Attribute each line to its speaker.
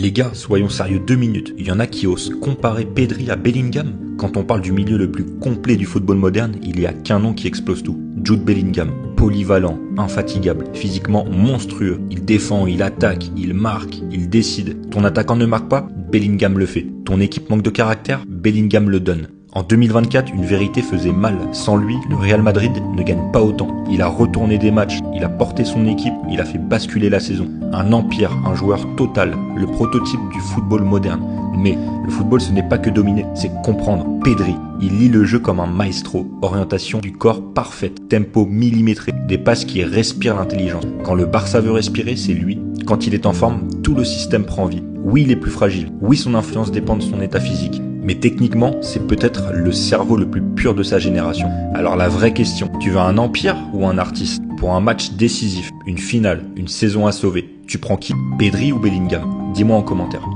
Speaker 1: Les gars, soyons sérieux 2 minutes. Il y en a qui osent comparer Pedri à Bellingham. Quand on parle du milieu le plus complet du football moderne, il n'y a qu'un nom qui explose tout. Jude Bellingham. Polyvalent, infatigable, physiquement monstrueux. Il défend, il attaque, il marque, il décide. Ton attaquant ne marque pas, Bellingham le fait. Ton équipe manque de caractère, Bellingham le donne. En 2024, une vérité faisait mal. Sans lui, le Real Madrid ne gagne pas autant. Il a retourné des matchs, il a porté son équipe, il a fait basculer la saison. Un empire, un joueur total, le prototype du football moderne. Mais le football, ce n'est pas que dominer, c'est comprendre. Pedri, il lit le jeu comme un maestro. Orientation du corps parfaite, tempo millimétré, des passes qui respirent l'intelligence. Quand le Barça veut respirer, c'est lui. Quand il est en forme, tout le système prend vie. Oui, il est plus fragile. Oui, son influence dépend de son état physique. Mais techniquement, c'est peut-être le cerveau le plus pur de sa génération. Alors la vraie question, tu veux un empire ou un artiste? Pour un match décisif, une finale, une saison à sauver, tu prends qui? Pedri ou Bellingham? Dis-moi en commentaire.